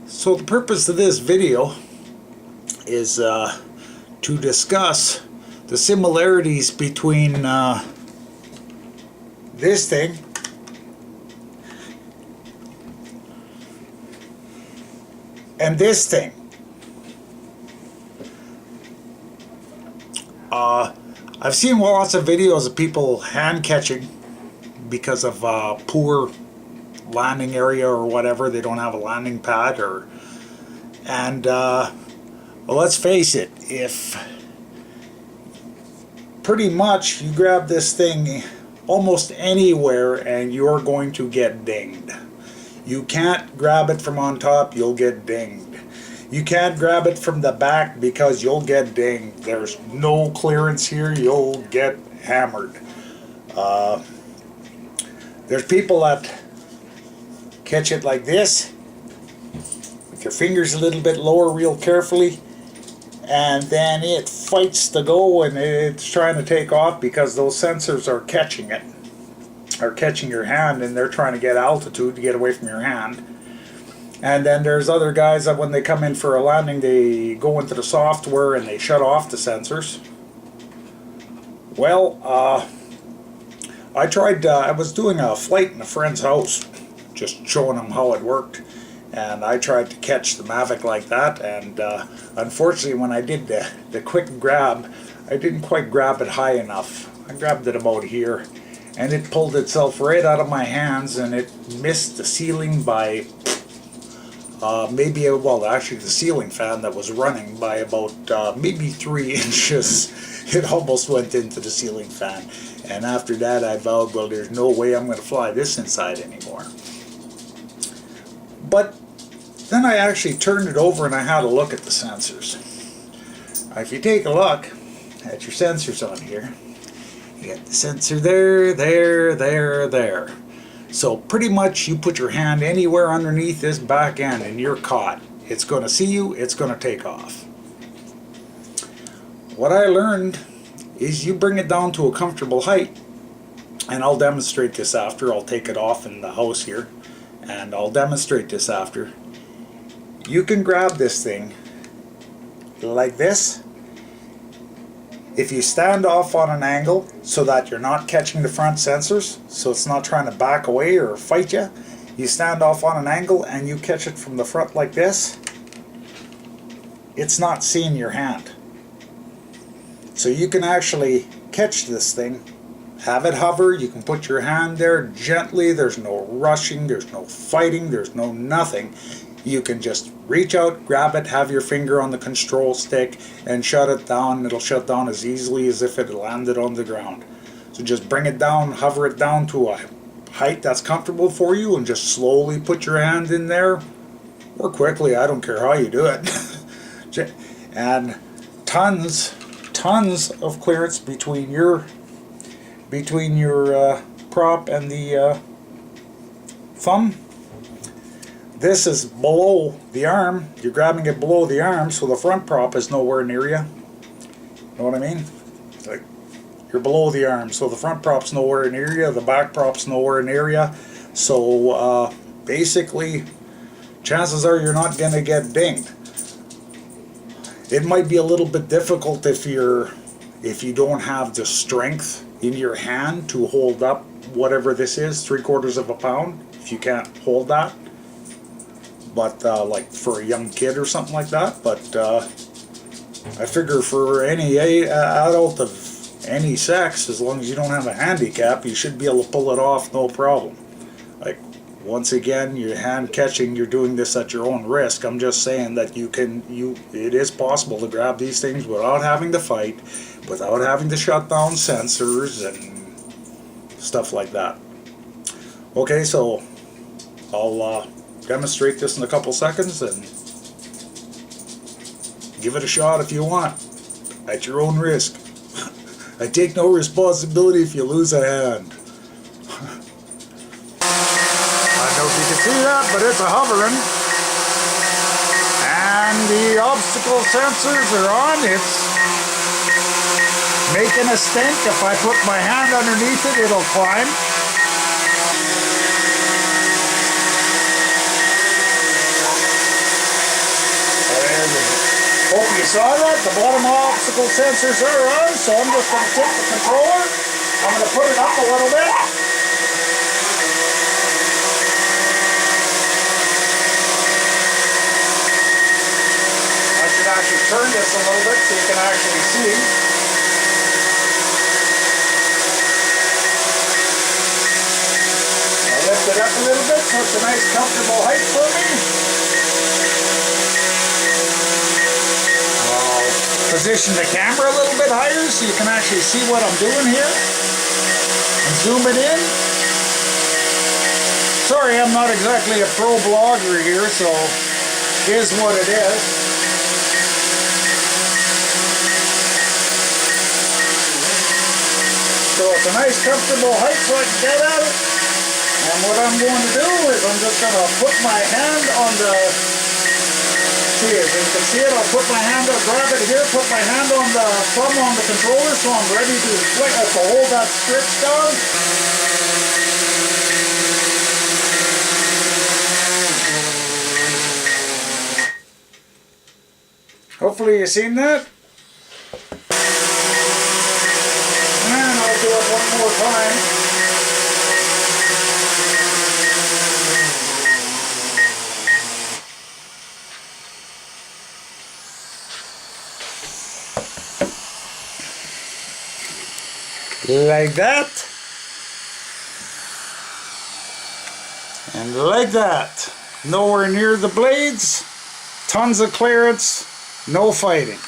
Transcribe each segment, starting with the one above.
So the purpose of this video is to discuss the similarities between this thing and this thing. I've seen lots of videos of people hand catching because of poor landing area or whatever. They don't have a landing pad, well, let's face it, if pretty much you grab this thing almost anywhere and you're going to get dinged. You can't grab it from on top, you'll get dinged. You can't grab it from the back because you'll get dinged. There's no clearance here, you'll get hammered. There's people that catch it like this, with your fingers a little bit lower real carefully, and then it fights to go and it's trying to take off because those sensors are catching it, are catching your hand, and they're trying to get altitude to get away from your hand. And then there's other guys that when they come in for a landing, they go into the software and they shut off the sensors. Well, I was doing a flight in a friend's house, just showing him how it worked, and I tried to catch the Mavic like that, and unfortunately when I did the quick grab, I didn't quite grab it high enough. I grabbed it about here, and it pulled itself right out of my hands, and it missed the ceiling by actually the ceiling fan that was running by about maybe 3 inches. It almost went into the ceiling fan, and after that I vowed, well, there's no way I'm going to fly this inside anymore. But then I actually turned it over and I had a look at the sensors. If you take a look at your sensors on here, you got the sensor there, there. So pretty much you put your hand anywhere underneath this back end and you're caught. It's going to see you, it's going to take off. What I learned is you bring it down to a comfortable height, and I'll demonstrate this after. I'll take it off in the house here and I'll demonstrate this after. You can grab this thing like this. If you stand off on an angle so that you're not catching the front sensors, so it's not trying to back away or fight you, you stand off on an angle and you catch it from the front like this, it's not seeing your hand. So you can actually catch this thing, have it hover, you can put your hand there gently, there's no rushing, there's no fighting, there's no nothing. You can just reach out, grab it, have your finger on the control stick and shut it down. It'll shut down as easily as if it landed on the ground. So just bring it down, hover it down to a height that's comfortable for you, and just slowly put your hand in there, or quickly, I don't care how you do it. And tons of clearance between your prop and the thumb. This is below the arm. You're grabbing it below the arm, so the front prop is nowhere near you. Know what I mean? Like, you're below the arm, so the front prop's nowhere near you, the back prop's nowhere near you. So basically, chances are you're not going to get dinged. It might be a little bit difficult if you don't have the strength in your hand to hold up whatever this is, 3/4 of a pound. If you can't hold that. But like for a young kid or something like that. But I figure for any adult of any sex, as long as you don't have a handicap, you should be able to pull it off no problem. Like, once again, your hand catching, you're doing this at your own risk. I'm just saying that it is possible to grab these things without having to fight, without having to shut down sensors and stuff like that. Okay, so I'll demonstrate this in a couple seconds and give it a shot if you want, at your own risk. I take no responsibility if you lose a hand. I don't know if you can see that, but it's a hovering, and the obstacle sensors are on. It's making a stink. If I put my hand underneath it, it'll climb. Hope you saw that. The bottom obstacle sensors are on, so I'm just going to take the controller. I'm going to put it up a little bit. I should actually turn this a little bit so you can actually see. I'll lift it up a little bit so it's a nice comfortable height for me. Position the camera a little bit higher so you can actually see what I'm doing here. And zoom it in. Sorry, I'm not exactly a pro blogger here, so it is what it is. So it's a nice comfortable height so I can get at it. And what I'm going to do is I'm just going to put my hand on the... See it, you can see it, I'll put my hand, I'll grab it here, put my hand on the thumb on the controller so I'm ready to hold that switch down. Hopefully you've seen that. And I'll do it one more time. Like that, and like that. Nowhere near the blades, tons of clearance, no fighting.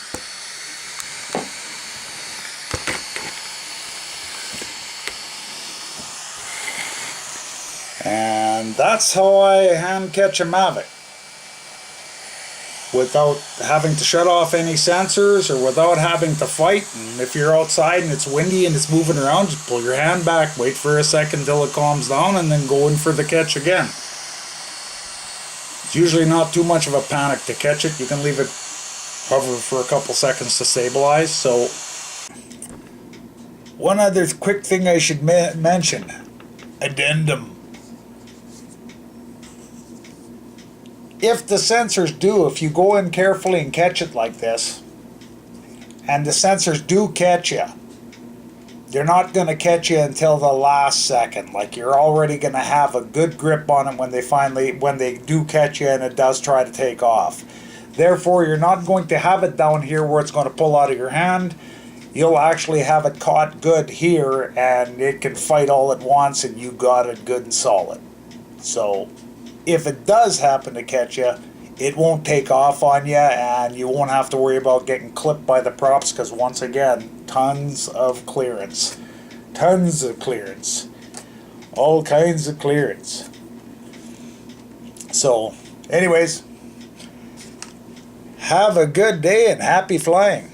And that's how I hand catch a Mavic. Without having to shut off any sensors or without having to fight. And if you're outside and it's windy and it's moving around, just pull your hand back, wait for a second till it calms down, and then go in for the catch again. It's usually not too much of a panic to catch it. You can leave it hover for a couple seconds to stabilize. So one other quick thing I should mention. Addendum. If you go in carefully and catch it like this, and the sensors do catch you, they're not going to catch you until the last second. Like, you're already going to have a good grip on it when they do catch you and it does try to take off. Therefore, you're not going to have it down here where it's going to pull out of your hand. You'll actually have it caught good here, and it can fight all at once, and you got it good and solid. So if it does happen to catch you, it won't take off on you, and you won't have to worry about getting clipped by the props, because once again, tons of clearance. Tons of clearance. All kinds of clearance. So, anyways, have a good day and happy flying.